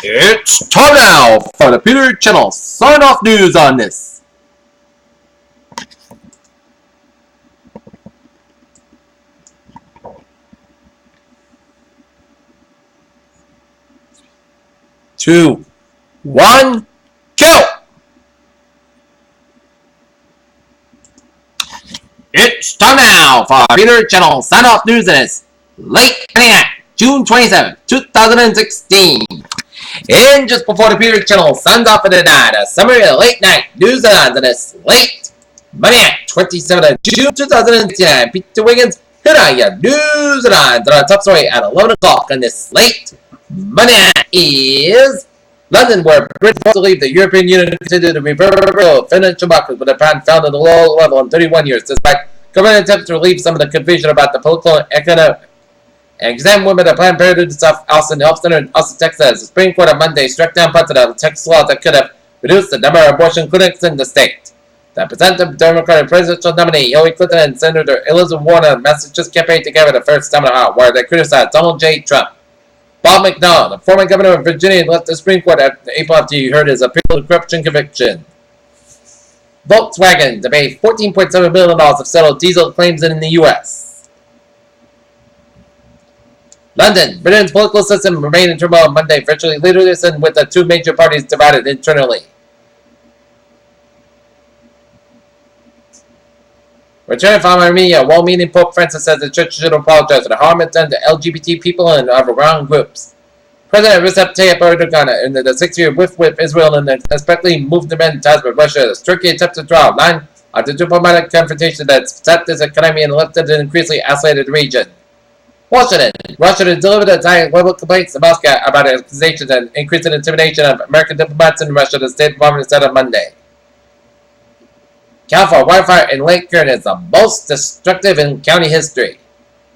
It's time now for the Peter Channel sign-off news on this. Two, one, go! It's time now for Peter Channel sign-off news on this late night, June 27, 2016. And just before the Peter Channel signs off for the night, a summary of the late night news on this late Monday night, 27th of June 2016. Peter Wiggins, here are your news and on our top story at 11 o'clock on this late Monday night is London, where Britain wants to leave the European Union, continued to reveal financial markets with a pound found at a low level in 31 years, despite government attempts to relieve some of the confusion about the political and economic. Exam women at Planned Parenthood South Austin Health Center in Austin, Texas. The Supreme Court on Monday struck down parts of the Texas law that could have reduced the number of abortion clinics in the state. The presumptive Democratic presidential nominee Hillary Clinton and Senator Elizabeth Warren of Massachusetts campaigned together the first time out, where they criticized Donald J. Trump. Bob McDonnell, the former governor of Virginia, left the Supreme Court April after he heard his appeal to corruption conviction. Volkswagen to pay $14.7 billion to settle diesel claims in the U.S. London, Britain's political system remained in turmoil on Monday, virtually leaderless and with the two major parties divided internally. Returning from Armenia, well-meaning Pope Francis says the church should apologize for the harm it done to LGBT people and other wrong groups. President Recep Tayyip Erdogan ended the 6-year with Israel and expectedly moved the men ties with Russia as Turkey attempts to draw a line on the diplomatic confrontation that set its economy and left it an increasingly isolated region. Washington, Russia has delivered its high-level complaints to Moscow about accusations and increasing intimidation of American diplomats in Russia, the State Department said on Monday. California wildfire in Lake Kern is the most destructive in county history.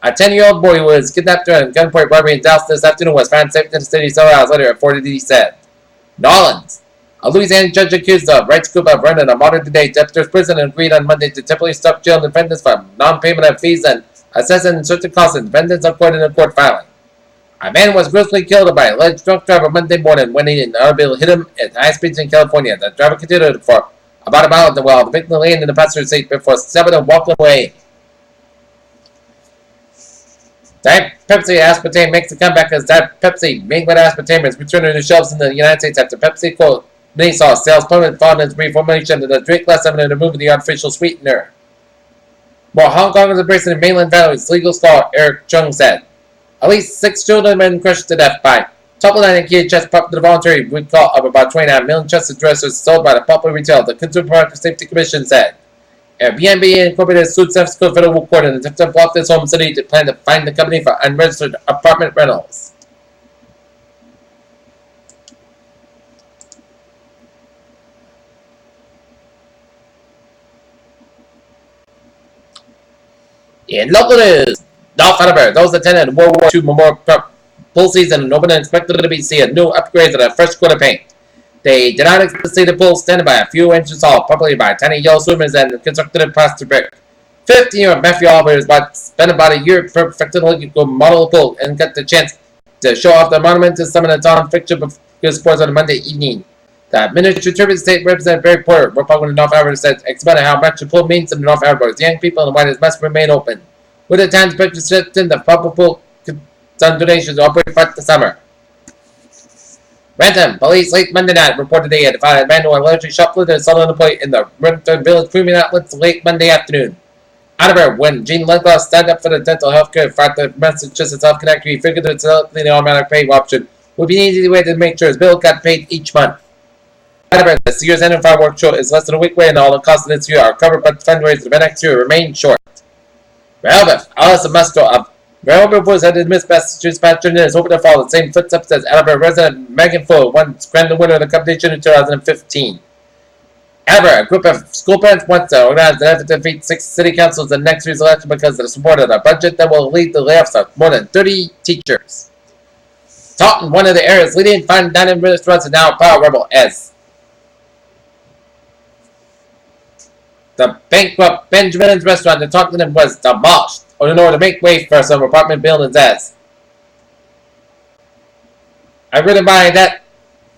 A 10-year-old boy who was kidnapped during a gunpoint robbery in Dallas this afternoon was found safe in the city several hours later, reportedly said. New Orleans, a Louisiana judge accused the rights group of running a modern-day debtor's prison and agreed on Monday to temporarily stop jail defendants for non-payment of fees and assessing certain costs and defendants of court in a court filing. A man was grossly killed by an alleged drunk driver Monday morning when an automobile hit him at high speeds in California. The driver continued for about a mile while the victim lay in the passenger seat before stabbing and walking away. Diet Pepsi aspartame makes a comeback as Diet Pepsi made with aspartame is returning to shelves in the United States after Pepsi quote mini sauce sales plummeted following its reformulation of the drink less than removing the artificial sweetener. While Hong Kong is embracing mainland values, legal scholar Eric Chung said. At least 6 children have been crushed to death by toppling and key chest pump to the voluntary recall of about 29 million chested dressers sold by the popular retail, the Consumer Product Safety Commission said. Airbnb incorporated sued San Francisco federal court in an attempt to block this home city to plan to fine the company for unregistered apartment rentals. In local news, Dolph Attenborough, those attending World War II Memorial pool season and open and expected to see a new upgrade to the first quarter paint. They did not expect to see the pool standing by a few inches tall, probably by tiny yellow swimmers and constructed in plastic brick. 15-year-old Matthew Oliver spent about a year perfecting a model pool and got the chance to show off the monument to some of the town fixture before sports on a Monday evening. The Ministry of Tribute State Representative Barry Porter, Republican of North Alberta, said, explaining how much the pool means to the North Alberta. Young people and whites must remain open. With the times shifting, the public pool donations will operate for the summer. Rentham police late Monday night reported they had found a man who allegedly shoplifted and sold an employee in the Rentham Village premium outlets late Monday afternoon. However, when Gene Ludlow stand up for the dental health care fact that Massachusetts Health Connect, he figured that selecting the automatic pay option would be an easy way to make sure his bill got paid each month. However, this year's annual fireworks show is less than a week away and all the costs of this year are covered, but the fundraiser for next year remain short. Rehoboth, Alice Musco of Rehoboth was headed to Miss Massachusetts pageant and is hoping to follow the same footsteps as Alabama resident Megan Full, once grand winner of the competition in 2015. However, a group of school parents wants to organize an effort to defeat 6 city councils in next year's election because of the support of a budget that will lead to layoffs of more than 30 teachers. Taunton, one of the area's leading fine dining restaurants, is now a power rebel as the bankrupt Benjamin's restaurant in Taunton was demolished in order to make way for some apartment buildings as. I really buy that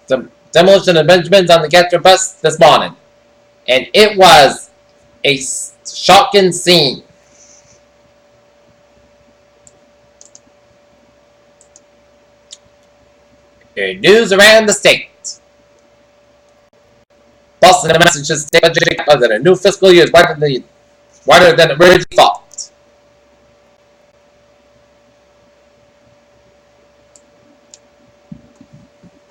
demolition of Benjamins on the Getcher bus this morning. And it was a shocking scene. News around the state. Boston and Massachusetts state budget that a new fiscal year is wider than originally thought.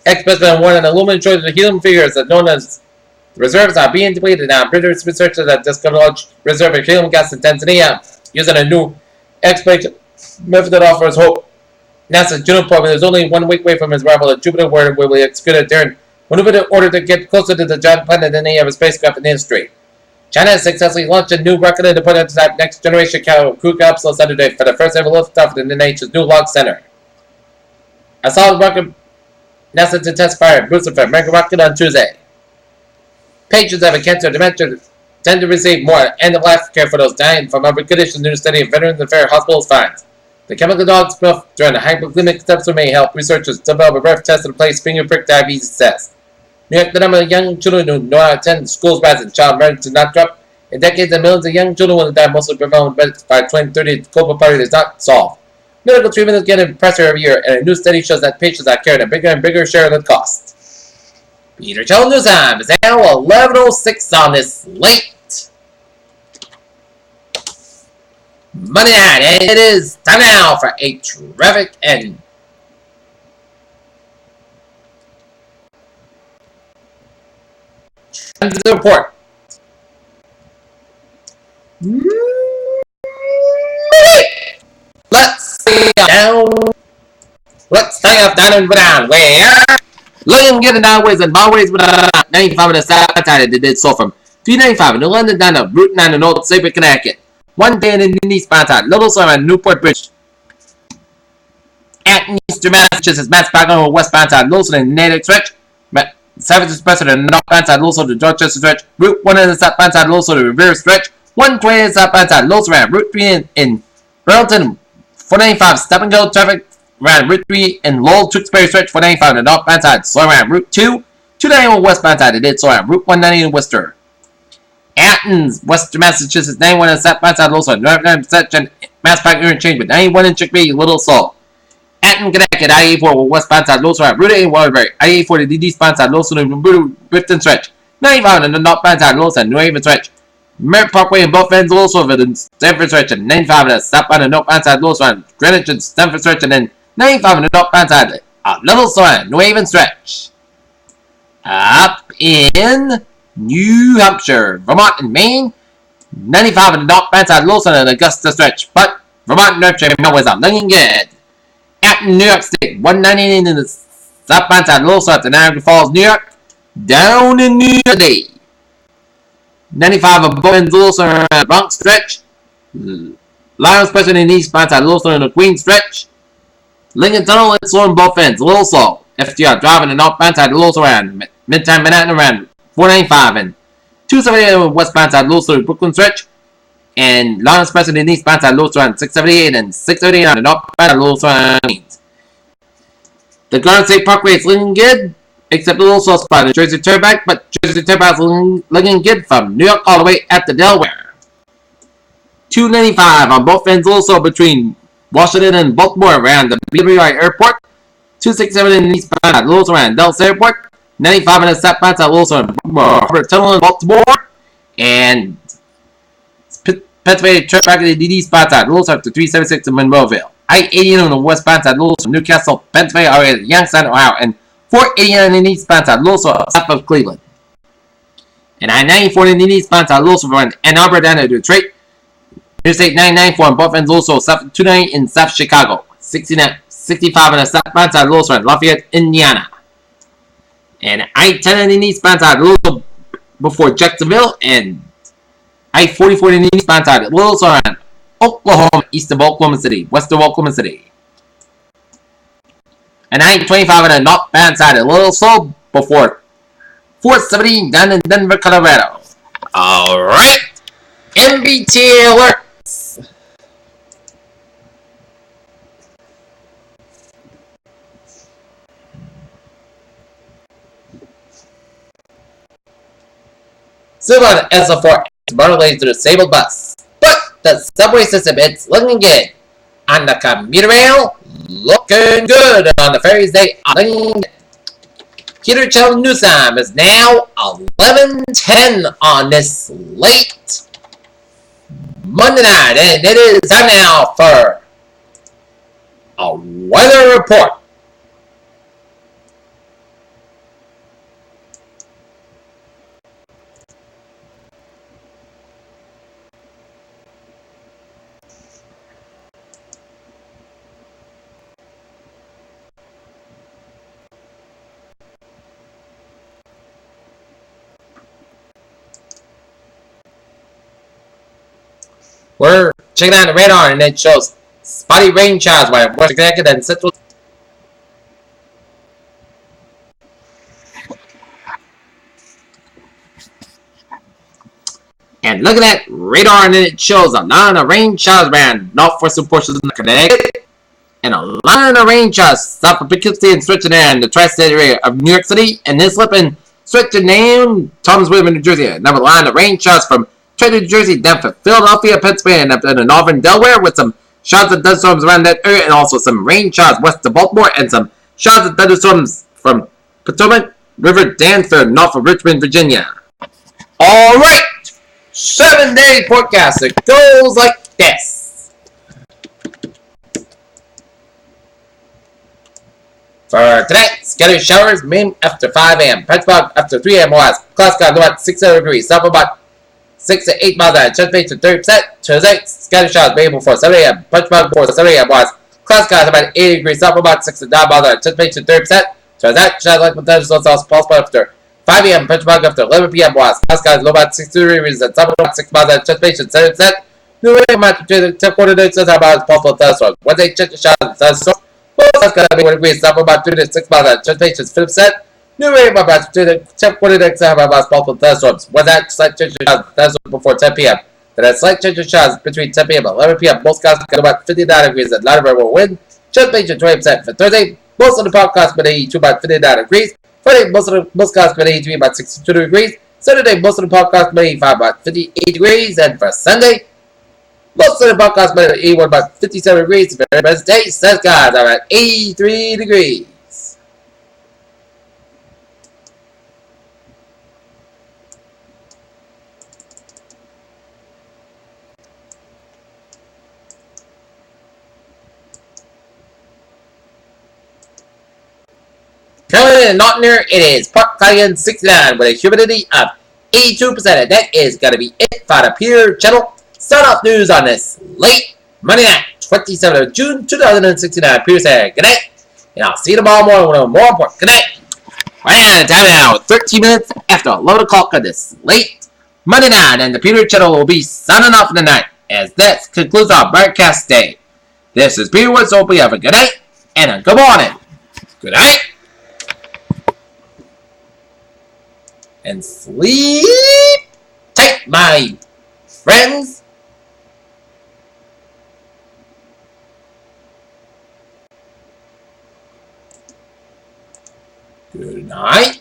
Ex-President warned an aluminum shortage of helium figures that known as reserves are being depleted now. British researchers that discovered a large reserve of helium gas in Tanzania using a new exploration method that offers hope. NASA's Juno program is only 1 week away from its arrival at Jupiter, where it will be executed during maneuver in order to get closer to the giant planet than any other spacecraft in history. China has successfully launched a new rocket and prototype next generation crew capsule Saturday for the first ever liftoff in the nation's new launch center. A solid rocket NASA to test fire Lucifer mega rocket on Tuesday. Patients having cancer or dementia tend to receive more end-of-life care for those dying from other conditions. New study of Veterans Affairs Hospitals finds. The chemical dog sniff during the hypoglycemic steps may help researchers develop a breath test to replace finger prick diabetes test. New York, the number of young children who know how to attend schools rising. Child marriage to not drop. In decades, and millions of young children will die, mostly preventable by 2030. The global poverty is not solved. Medical treatment is getting pressure every year, and a new study shows that patients are carrying a bigger and bigger share of the cost. Peter Chell News Time is now 11:06 on this late Monday night, and it is time now for a traffic and transit report. Let's see down. Let's stay up down and down. Where? Looking getting downways and byways with 95 on the south side. They did so from 395 in New London down to Route 9 in Old Sabre, Connecticut. 110 in the eastbound side. Little Slum and Newport Bridge. At Eastern Massachusetts, Mass Park on the westbound side. Little Slum and Natick Stretch. Savage Express on the northbound side. Little Slum to Dorchester Stretch. Route 1 on the southbound side. Little Slum to Revere Stretch. 120 on the southbound side. Little Slum Route 3 in Burlington. 495 stop and go traffic around Route 3 in Lowell, Tewksbury Stretch. 495 on the northbound side. Slow around Route 2. 291 westbound side. It did slow around Route 190 in Worcester. Athens, Western Massachusetts. 91 on the southbound side. Little Slow. 99% and Mass Park interchange with 91 in Chickabee. Little Slow. Athens, Connecticut. I-84 westbound side. Little Slow around Route 8 in Waterbury. I-84 to the eastbound side. Little Slow in Ripton Stretch. 95 on the northbound side. Little Slow New Haven Stretch. Merritt Parkway in both ends, Little Silver, and Stanford Stretch, and 95 on the southbound and northbound side, Little Silver, Greenwich and Stanford Stretch, and then 95 on the northbound side, Little Silver, New Haven Stretch. Up in New Hampshire, Vermont, and Maine, 95 on the northbound side, Little Silver, and Augusta Stretch, but Vermont and New Hampshire always are looking good. Up in New York State, 199 in the southbound side, Little Silver, to Niagara Falls, New York, down in New York City. 95 of Bowman's Little Slum and Bronx Stretch. Lions President in the eastbound side, Little Slum and the Queen Stretch. Lincoln Tunnel and slow in both ends, Little Slow. FDR driving the northbound side, Little Slow around Midtown Manhattan around 495 and 278 on the westbound side, Little Slow Brooklyn Stretch. And Lions President in the eastbound side, Little Slow around 678 and 638 on the northbound side, Little Slow around Queens. The Garden State Parkway is looking good, except a little slow spot in Jersey Turnpike, but Jersey Turnpike is looking good from New York all the way up to Delaware. 295 on both ends, also between Washington and Baltimore around the BWI Airport. 267 in the eastbound, Lewis around Dulles Airport. 95 in the southbound, Lewis around Harbor Tunnel in Baltimore. And Pennsylvania Turnpike in the eastbound side, Lewis up to 376 in Monroeville. I-80 on the westbound side, Lewis from Newcastle, Pennsylvania, area Youngstown, Ohio, and 489 in the eastbound side, Little south of Cleveland. And I-94 in the eastbound side, Little from Ann Arbor down to Detroit. Interstate 994 on both ends, Little south 290 in South Chicago. 65 on the southbound side, Little from Lafayette, Indiana. And I-10 in the eastbound side, Little before Jacksonville. And I-44 in the eastbound side, Little around Oklahoma, east of Oklahoma City, west of Oklahoma City. And I-25 on the northbound side, a little slow before 470 down in Denver, Colorado. Alright, MBT alerts. Silver SL4 is motorlays to the disabled bus. But the subway system, it's looking good. On the commuter rail, looking good. On the ferries, they are looking good. Peter Channel News Time is now 11:10 on this late Monday night, and it is time now for a weather report. We're checking out the radar, and it shows spotty rain showers by West Connecticut and Central. And looking at radar, and it shows a line of rain showers around northwestern portions of Connecticut, and a line of rain showers south of Poughkeepsie and stretching in the tri-state area of New York City, and this slip and stretching down Thomasville, New Jersey. Another line of rain showers from Trenton, New Jersey, down to Philadelphia, Pennsylvania, and up to northern Delaware, with some showers and thunderstorms around that area, and also some rain showers west of Baltimore, and some showers and thunderstorms from Potomac River down to north of Richmond, Virginia. All right, 7-day forecast. It goes like this. For tonight, scattered showers, main after 5 a.m. Pittsburgh after 3 a.m. west. Clouds got about 6 degrees. South about 6 to 8 miles an hour. Chance rate to 30%. Tuesday, scattered showers maybe before 7 a.m. Pittsburgh before 7 a.m. west. Clouds got about 80 degrees. South about 6 to 9 miles an hour. Chance rate to 30%. Tuesday, showers like potential south pulse after 5 a.m. Pittsburgh after 11 p.m. west. Clouds got low about 60 degrees and south about 6 miles an hour. Chance rate to 70%. New rain amount to 10 quarter days south about possible thunderstorms. Wednesday, check the showers and thunderstorms. That's going to be 1 degree. South about 3 to 6 miles an hour. Chance rate to 50%. New rain about 2 to 10 quarter days south about possible thunderstorms. Wednesday, slight change of showers thunderstorms before 10 p.m. Then a slight change of showers between 10 p.m. and 11 p.m. Most skies got about 59 degrees and light variable wind. Chance rate to 20%. For Thursday, most of the podcast been 82 about 59 degrees. Friday, most skies been 83 about 62 degrees. Saturday, most of the podcast been 85 about 58 degrees. And for Sunday, most of the podcast been 81 about 57 degrees. Very best day, sun skies are at 83 degrees. Currently in Norton, it is Park Cayenne 69 with a humidity of 82%. And that is going to be it for the Peter Channel Start Off News on this late Monday night, 27th of June 2069. Peter said good night, and I'll see you tomorrow morning with a more important. Good night. And time now, 13 minutes after 11 o'clock on this late Monday night, and the Peter Channel will be signing off in the night as that concludes our broadcast day. This is Peter Woods, so we have a good night and a good morning. Good night. And sleep tight, my friends. Good night.